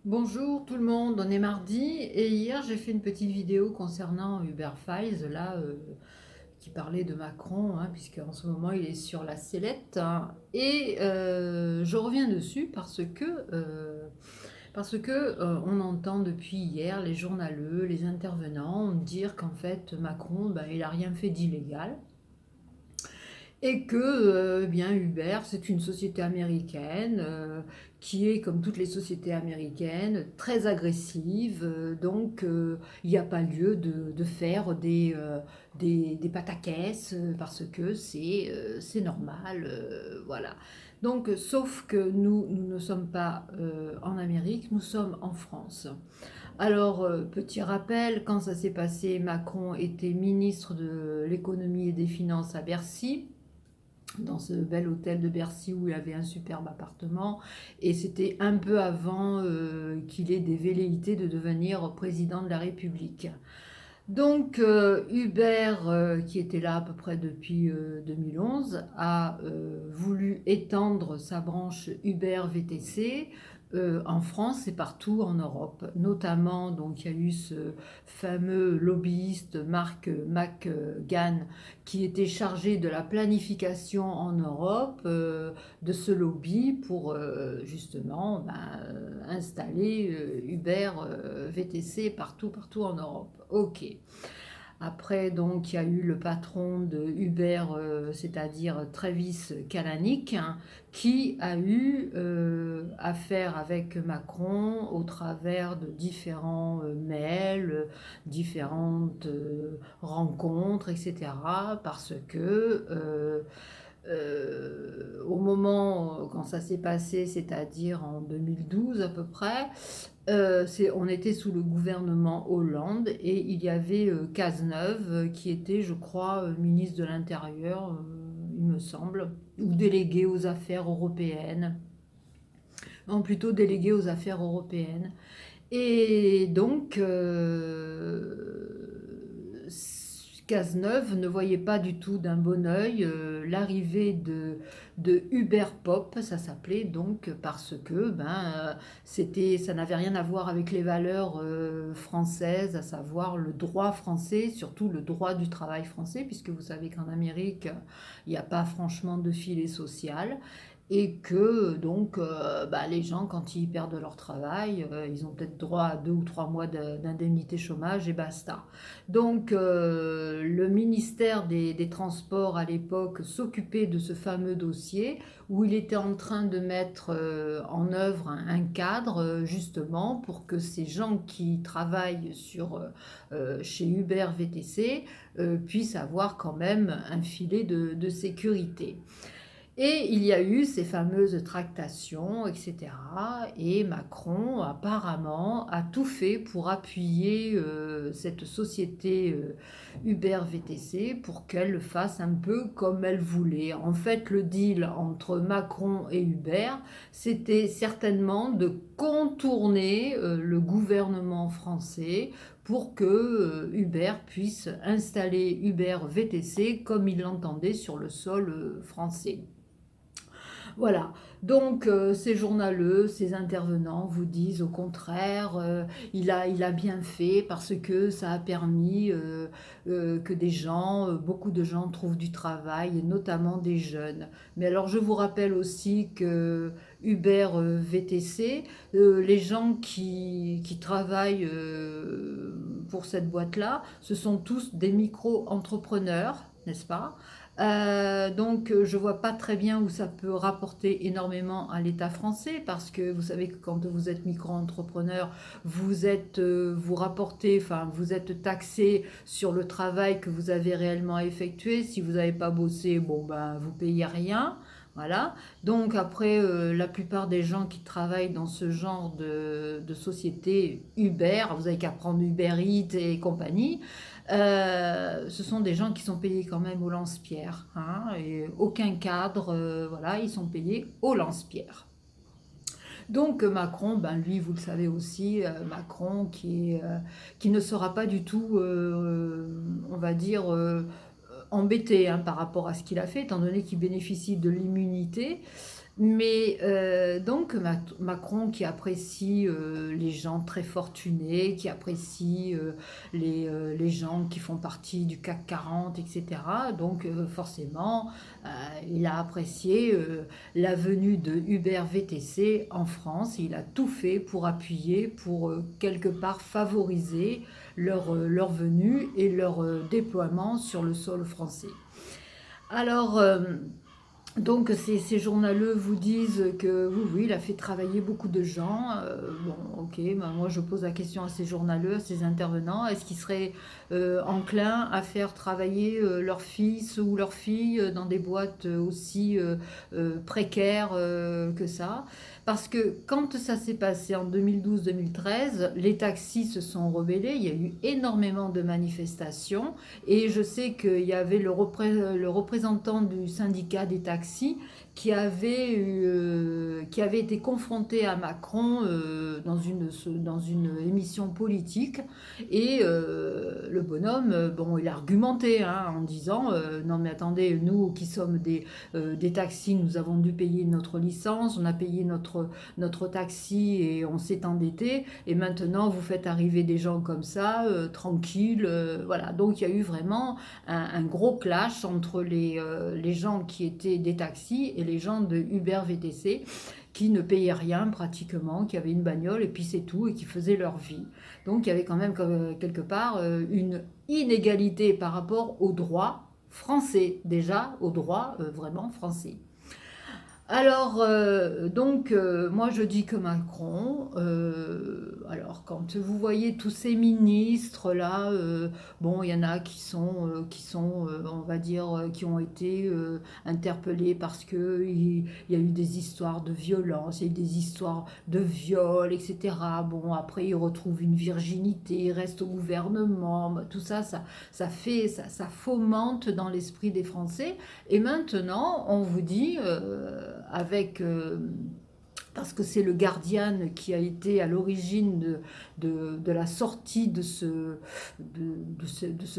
Bonjour tout le monde, on est mardi et hier j'ai fait une petite vidéo concernant Uber Files là qui parlait de Macron puisque en ce moment il est sur la sellette et je reviens dessus parce que on entend depuis hier les journaleux, les intervenants dire qu'en fait Macron il a rien fait d'illégal et que bien Uber, c'est une société américaine qui est, comme toutes les sociétés américaines, très agressive. Donc, il n'y a pas lieu de faire des pataquès parce que c'est normal. Voilà. Donc, sauf que nous ne sommes pas en Amérique, nous sommes en France. Alors, petit rappel, quand ça s'est passé, Macron était ministre de l'économie et des finances à Bercy dans ce bel hôtel de Bercy où il avait un superbe appartement. Et c'était un peu avant qu'il ait des velléités de devenir président de la République. Donc Hubert, qui était là à peu près depuis 2011, a voulu étendre sa branche Uber VTC en France et partout en Europe. Notamment, donc, il y a eu ce fameux lobbyiste Marc McGann qui était chargé de la planification en Europe de ce lobby pour justement installer Uber VTC partout en Europe. Ok. Après, donc, il y a eu le patron de Uber, c'est-à-dire Travis Kalanick, qui a eu affaire avec Macron au travers de différents mails, différentes rencontres, etc. Parce que au moment quand ça s'est passé, c'est-à-dire en 2012 à peu près, on était sous le gouvernement Hollande et il y avait Cazeneuve qui était, je crois, ministre de l'Intérieur, il me semble, ou délégué aux affaires européennes. Non, plutôt délégué aux affaires européennes. Et donc, Cazeneuve ne voyait pas du tout d'un bon œil l'arrivée de Uber Pop, ça s'appelait donc parce que ça n'avait rien à voir avec les valeurs françaises, à savoir le droit français, surtout le droit du travail français, puisque vous savez qu'en Amérique, il n'y a pas franchement de filet social et que donc les gens quand ils perdent leur travail, ils ont peut-être droit à 2 ou 3 mois d'indemnité chômage et basta. Donc le ministère des Transports à l'époque s'occupait de ce fameux dossier où il était en train de mettre en œuvre un cadre justement pour que ces gens qui travaillent chez Uber VTC puissent avoir quand même un filet de sécurité. Et il y a eu ces fameuses tractations, etc. Et Macron, apparemment, a tout fait pour appuyer cette société Uber VTC pour qu'elle le fasse un peu comme elle voulait. En fait, le deal entre Macron et Uber, c'était certainement de contourner le gouvernement français pour que Uber puisse installer Uber VTC comme il l'entendait sur le sol français. Voilà, donc ces journaleux, ces intervenants vous disent au contraire, il a bien fait parce que ça a permis que beaucoup de gens trouvent du travail, et notamment des jeunes. Mais alors je vous rappelle aussi que Uber VTC, les gens qui travaillent pour cette boîte-là, ce sont tous des micro-entrepreneurs, n'est-ce pas? Donc je vois pas très bien où ça peut rapporter énormément à l'État français parce que vous savez que quand vous êtes micro-entrepreneur, vous rapportez, enfin vous êtes taxé sur le travail que vous avez réellement effectué. Si vous n'avez pas bossé, bon ben vous payez rien. Voilà. Donc après, la plupart des gens qui travaillent dans ce genre de société Uber, vous avez qu'à prendre Uber Eats et compagnie, ce sont des gens qui sont payés quand même au lance-pierre, hein, et aucun cadre, voilà, ils sont payés au lance-pierre. Donc Macron, lui, vous le savez aussi, Macron qui ne sera pas du tout, on va dire, embêté par rapport à ce qu'il a fait, étant donné qu'il bénéficie de l'immunité. Mais donc Macron qui apprécie les gens très fortunés, qui apprécie les gens qui font partie du CAC 40, etc. Donc forcément, euh, il a apprécié la venue de Uber VTC en France. Il a tout fait pour appuyer, pour quelque part favoriser leur venue et leur déploiement sur le sol français. Alors, donc ces journaleux vous disent que oui, oui, il a fait travailler beaucoup de gens. Bon, ok, ben moi je pose la question à ces journaleux, à ces intervenants, est-ce qu'ils seraient enclins à faire travailler leur fils ou leur fille dans des boîtes aussi précaires que ça? Parce que quand ça s'est passé en 2012-2013, les taxis se sont rebellés, il y a eu énormément de manifestations. Et je sais qu'il y avait le représentant du syndicat des taxis qui avait été confronté à Macron dans une émission politique. Et le bonhomme, bon, il a argumenté hein, en disant non mais attendez, nous qui sommes des taxis, nous avons dû payer notre licence, on a payé notre taxi et on s'est endetté. Et maintenant, vous faites arriver des gens comme ça, tranquilles. Voilà. Donc, il y a eu vraiment un gros clash entre les gens qui étaient des taxis et les gens de Uber VTC qui ne payaient rien pratiquement, qui avaient une bagnole et puis c'est tout et qui faisaient leur vie. Donc, il y avait quand même quelque part une inégalité par rapport aux droits français, déjà aux droits vraiment français. Alors, moi je dis que Macron, alors quand vous voyez tous ces ministres là, bon, il y en a on va dire, qui ont été interpellés parce que il y a eu des histoires de violence, il y a eu des histoires de viol, etc. Bon, après ils retrouvent une virginité, ils restent au gouvernement, bah, tout ça, ça fomente dans l'esprit des Français. Et maintenant, on vous dit, parce que c'est le Guardian qui a été à l'origine de la sortie de ce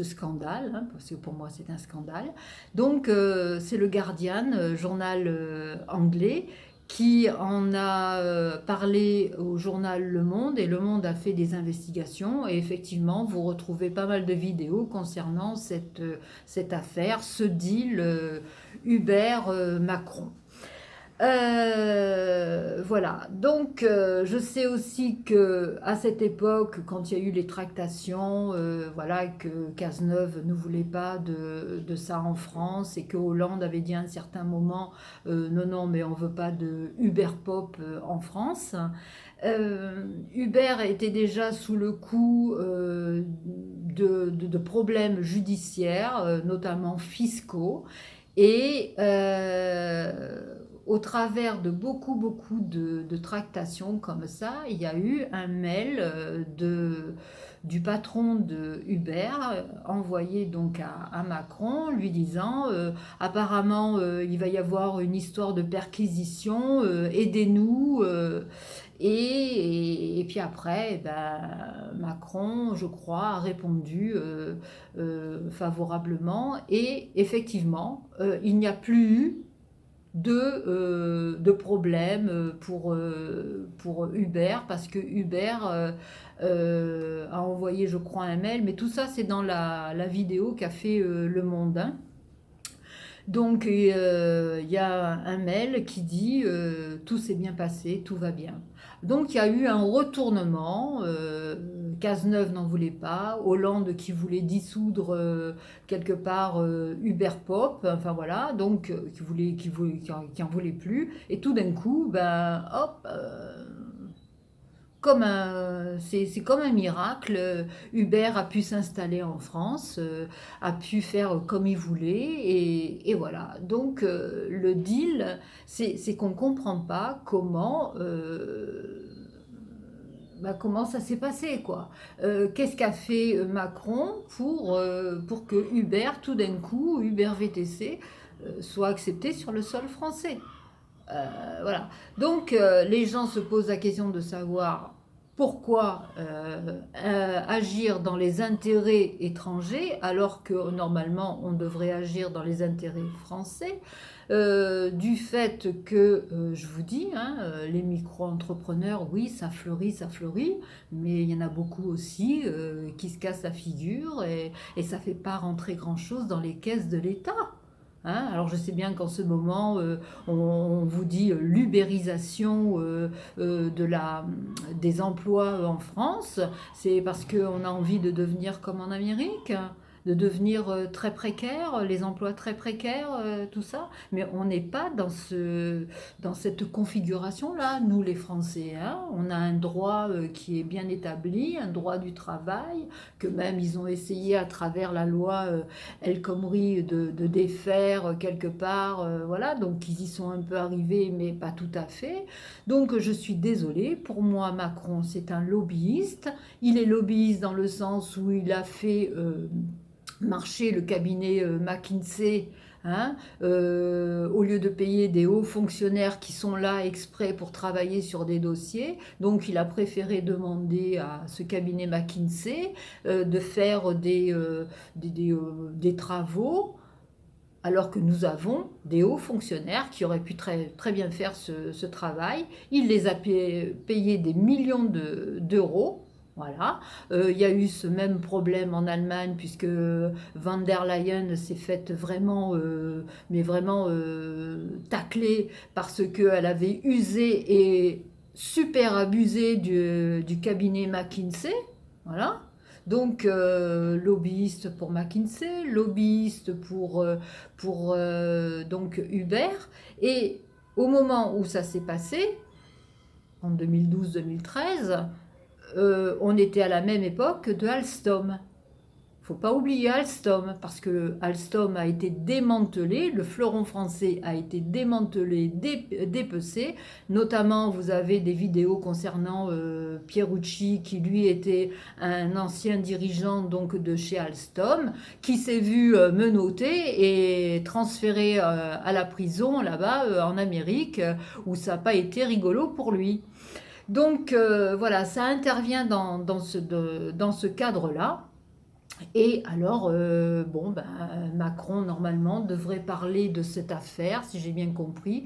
scandale, hein, parce que pour moi c'est un scandale. Donc c'est le Guardian, journal anglais, qui en a parlé au journal Le Monde, et Le Monde a fait des investigations, et effectivement vous retrouvez pas mal de vidéos concernant cette affaire, ce deal Uber-Macron. Voilà. Donc, je sais aussi que à cette époque, quand il y a eu les tractations, voilà, que Cazeneuve ne voulait pas de ça en France et que Hollande avait dit à un certain moment, non, non, mais on veut pas de Uber Pop en France. Uber était déjà sous le coup de problèmes judiciaires, notamment fiscaux. Et au travers de beaucoup de tractations comme ça, il y a eu un mail du patron de Uber envoyé donc à Macron lui disant apparemment il va y avoir une histoire de perquisition, aidez-nous. Et puis après, ben, Macron, je crois, a répondu favorablement. Et effectivement, il n'y a plus eu de problème pour Uber, parce que Uber a envoyé, je crois, un mail. Mais tout ça, c'est dans la vidéo qu'a fait Le Monde, hein. Donc il y a un mail qui dit tout s'est bien passé, tout va bien. Donc il y a eu un retournement, Cazeneuve n'en voulait pas, Hollande qui voulait dissoudre quelque part Uber Pop, enfin voilà, donc qui en voulait plus, et tout d'un coup, ben hop, c'est comme un miracle. Uber a pu s'installer en France, a pu faire comme il voulait, et voilà. Donc le deal, c'est qu'on ne comprend pas comment ça s'est passé, quoi. Qu'est-ce qu'a fait Macron pour que Uber, tout d'un coup, Uber VTC, soit accepté sur le sol français? Voilà. Donc les gens se posent la question de savoir Pourquoi agir dans les intérêts étrangers alors que normalement on devrait agir dans les intérêts français, du fait que, je vous dis, hein, les micro-entrepreneurs, oui, ça fleurit, mais il y en a beaucoup aussi qui se cassent la figure et ça ne fait pas rentrer grand-chose dans les caisses de l'État. Hein, alors je sais bien qu'en ce moment, on vous dit l'ubérisation des emplois en France, c'est parce qu'on a envie de devenir comme en Amérique, de devenir très précaire, les emplois très précaires, tout ça. Mais on n'est pas dans cette configuration-là, nous les Français. Hein. On a un droit qui est bien établi, un droit du travail, que même ils ont essayé à travers la loi El Khomri de défaire quelque part. Voilà, donc ils y sont un peu arrivés, mais pas tout à fait. Donc je suis désolée, pour moi Macron c'est un lobbyiste. Il est lobbyiste dans le sens où il a fait marcher le cabinet McKinsey. Hein, au lieu de payer des hauts fonctionnaires qui sont là exprès pour travailler sur des dossiers, donc il a préféré demander à ce cabinet McKinsey de faire des travaux, alors que nous avons des hauts fonctionnaires qui auraient pu très, très bien faire ce travail. Il les a payés des millions d'euros. Voilà. Il y a eu ce même problème en Allemagne puisque Van der Leyen s'est faite vraiment, mais vraiment tacler parce qu'elle avait usé et super abusé du cabinet McKinsey. Voilà. Donc, lobbyiste pour McKinsey, lobbyiste pour donc Uber. Et au moment où ça s'est passé, en 2012-2013, on était à la même époque de Alstom. Il ne faut pas oublier Alstom, parce que Alstom a été démantelé, le fleuron français a été démantelé, dépecé. Notamment, vous avez des vidéos concernant Pierucci, qui lui était un ancien dirigeant donc, de chez Alstom, qui s'est vu menotté et transféré à la prison là-bas en Amérique, où ça n'a pas été rigolo pour lui. Donc voilà, ça intervient dans ce cadre-là. Et alors, bon, ben, Macron, normalement, devrait parler de cette affaire, si j'ai bien compris,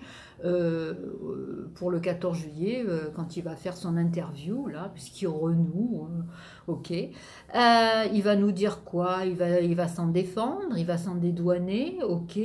pour le 14 juillet, quand il va faire son interview, là, puisqu'il renoue, ok. Il va nous dire quoi? Il va s'en défendre, il va s'en dédouaner, ok.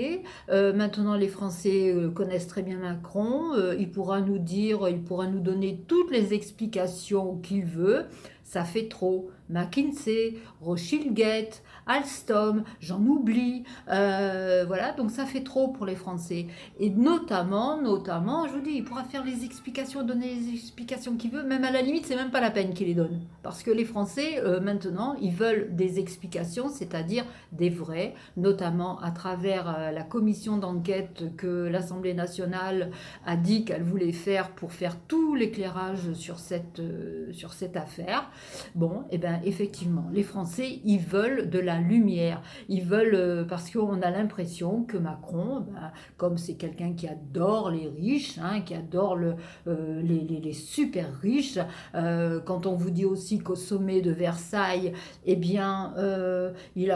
Maintenant, les Français connaissent très bien Macron, il pourra nous dire, il pourra nous donner toutes les explications qu'il veut. Ça fait trop. McKinsey, Rothschild-Gate, Alstom, j'en oublie. Voilà, donc ça fait trop pour les Français. Et notamment, je vous dis, il pourra faire les explications, donner les explications qu'il veut. Même à la limite, c'est même pas la peine qu'il les donne. Parce que les Français, maintenant, ils veulent des explications, c'est-à-dire des vraies, notamment à travers la commission d'enquête que l'Assemblée nationale a dit qu'elle voulait faire pour faire tout l'éclairage sur cette affaire. Bon, et bien effectivement, les Français, ils veulent de la lumière. Ils veulent, parce qu'on a l'impression que Macron, ben, comme c'est quelqu'un qui adore les riches, hein, qui adore les super riches, quand on vous dit aussi qu'au sommet de Versailles, eh bien, il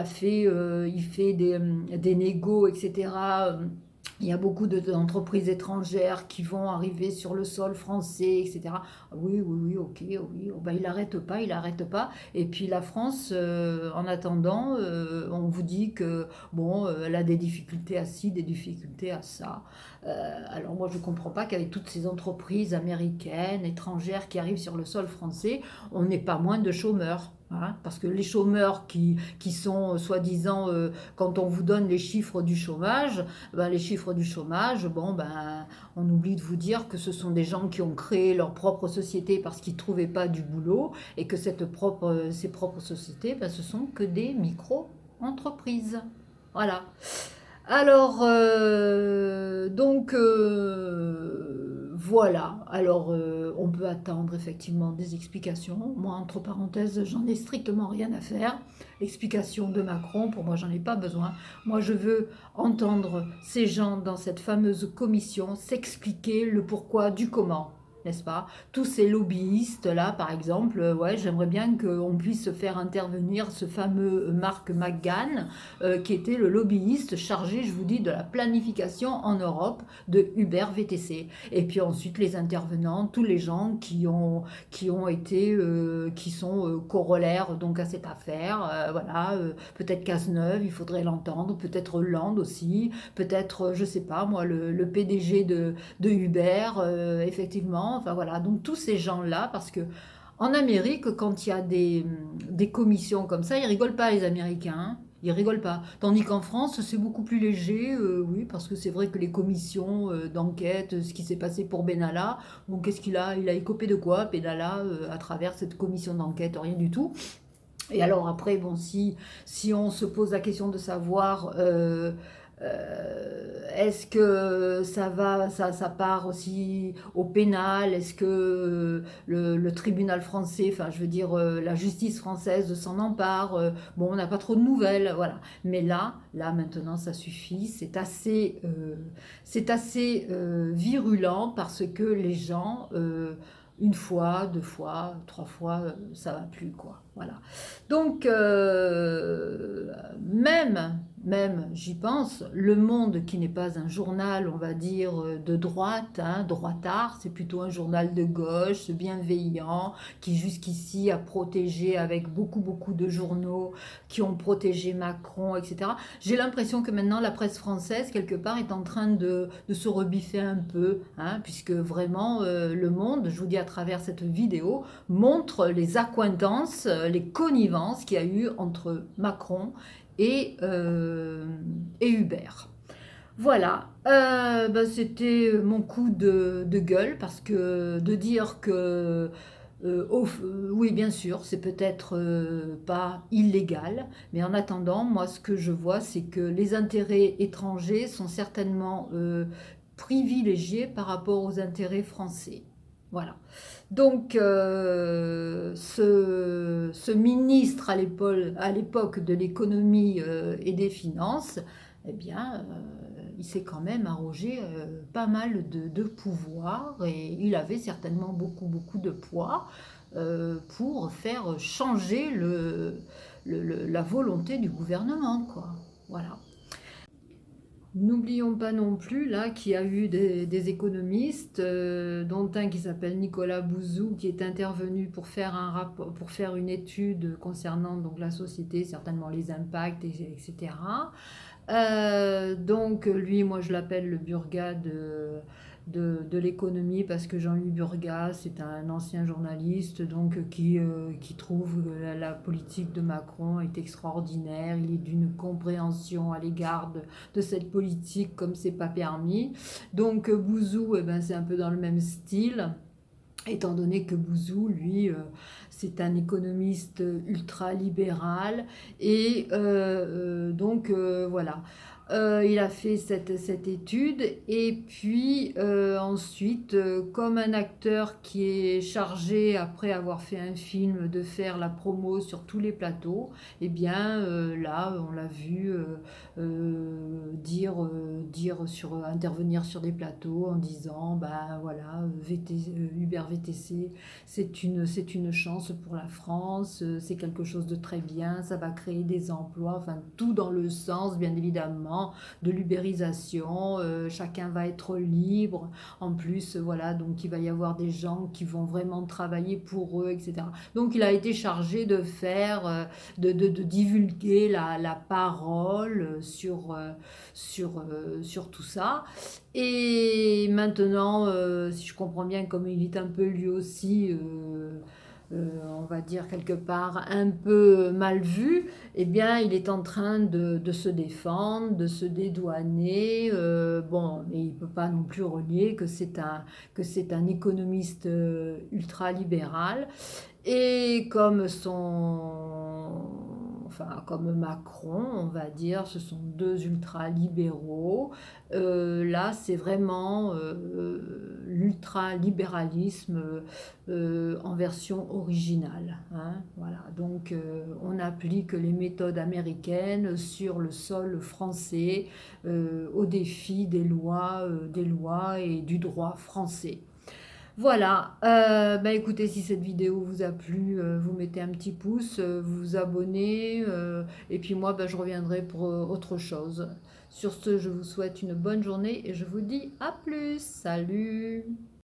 fait des négos, etc. Il y a beaucoup d'entreprises étrangères qui vont arriver sur le sol français, etc. Oui, oui, oui, ok, oui. Oh, ben, il n'arrête pas, il n'arrête pas. Et puis la France, en attendant, on vous dit que bon, elle a des difficultés à ci, des difficultés à ça. Alors moi, je ne comprends pas qu'avec toutes ces entreprises américaines, étrangères qui arrivent sur le sol français, on n'ait pas moins de chômeurs. Hein, parce que les chômeurs qui sont soi-disant, quand on vous donne les chiffres du chômage, ben, les chiffres du chômage, bon, ben, on oublie de vous dire que ce sont des gens qui ont créé leur propre société parce qu'ils ne trouvaient pas du boulot et que ces propres sociétés, ben, ce sont que des micro-entreprises. Voilà. Alors, donc, voilà. Alors, on peut attendre effectivement des explications. Moi, entre parenthèses, j'en ai strictement rien à faire. L'explication de Macron, pour moi, j'en ai pas besoin. Moi, je veux entendre ces gens dans cette fameuse commission s'expliquer le pourquoi du comment. n'est-ce pas? Tous ces lobbyistes-là, par exemple, ouais, j'aimerais bien qu'on puisse faire intervenir ce fameux Mark McGahn, qui était le lobbyiste chargé, je vous dis, de la planification en Europe de Uber VTC. Et puis ensuite, les intervenants, tous les gens qui ont été, qui sont corollaires donc à cette affaire. Voilà, peut-être Cazeneuve, il faudrait l'entendre, peut-être Hollande aussi, peut-être, je sais pas moi, le PDG de Uber, effectivement. Enfin voilà, donc tous ces gens-là, parce que en Amérique, quand il y a des commissions comme ça, ils rigolent pas les Américains, hein. Ils rigolent pas. Tandis qu'en France, c'est beaucoup plus léger, oui, parce que c'est vrai que les commissions d'enquête, ce qui s'est passé pour Benalla, bon, qu'est-ce qu'il a? Il a écopé de quoi, Benalla, à travers cette commission d'enquête? Rien du tout. Et alors après, bon, si on se pose la question de savoir est-ce que ça part aussi au pénal, est-ce que le tribunal français, enfin je veux dire la justice française s'en empare, bon on n'a pas trop de nouvelles, voilà. Mais là maintenant ça suffit, c'est assez virulent parce que les gens, une fois, deux fois, trois fois, ça va plus quoi, voilà. Donc, même, j'y pense, Le Monde, qui n'est pas un journal, on va dire, de droite, hein, droitard, c'est plutôt un journal de gauche, bienveillant, qui jusqu'ici a protégé avec beaucoup, beaucoup de journaux qui ont protégé Macron, etc. J'ai l'impression que maintenant, la presse française, quelque part, est en train de se rebiffer un peu, hein, puisque vraiment, Le Monde, je vous dis à travers cette vidéo, montre les accointances, les connivences qu'il y a eu entre Macron et Hubert. Voilà, c'était mon coup de gueule parce que de dire que, oui, bien sûr, c'est peut-être pas illégal, mais en attendant, moi, ce que je vois, c'est que les intérêts étrangers sont certainement privilégiés par rapport aux intérêts français. Voilà. Donc, ce ministre à l'époque de l'économie et des finances, eh bien, il s'est quand même arrogé pas mal de pouvoir et il avait certainement beaucoup, beaucoup de poids pour faire changer la volonté du gouvernement, quoi. Voilà. N'oublions pas non plus là qu'il y a eu des économistes, dont un qui s'appelle Nicolas Bouzou, qui est intervenu pour faire un rapport, pour faire une étude concernant donc la société, certainement les impacts, etc. Donc lui, moi je l'appelle le Burga de l'économie parce que Jean-Louis Burga, c'est un ancien journaliste donc qui trouve que la politique de Macron est extraordinaire. Il est d'une compréhension à l'égard de cette politique comme c'est pas permis. Donc Bouzou, eh ben, c'est un peu dans le même style. Étant donné que Bouzou, lui, c'est un économiste ultra-libéral et donc voilà. Il a fait cette étude et puis ensuite, comme un acteur qui est chargé, après avoir fait un film, de faire la promo sur tous les plateaux, eh bien là, on l'a vu intervenir sur des plateaux en disant, ben voilà, Uber VTC, c'est une chance pour la France, c'est quelque chose de très bien, ça va créer des emplois, enfin tout dans le sens, bien évidemment, de l'ubérisation, chacun va être libre, en plus, voilà, donc il va y avoir des gens qui vont vraiment travailler pour eux, etc. Donc il a été chargé de faire, de divulguer la parole sur tout ça. Et maintenant, si je comprends bien, comme il est un peu lui aussi, on va dire quelque part un peu mal vu, eh bien il est en train de se défendre, de se dédouaner. Bon, mais il ne peut pas non plus renier que c'est un économiste ultra-libéral. Et comme Macron, on va dire, ce sont deux ultra-libéraux. Là, c'est vraiment l'ultralibéralisme en version originale, hein, voilà. Donc, on applique les méthodes américaines sur le sol français au défi des lois et du droit français. Voilà, bah, écoutez, si cette vidéo vous a plu, vous mettez un petit pouce, vous vous abonnez, et puis moi, bah, je reviendrai pour autre chose. Sur ce, je vous souhaite une bonne journée et je vous dis à plus. Salut!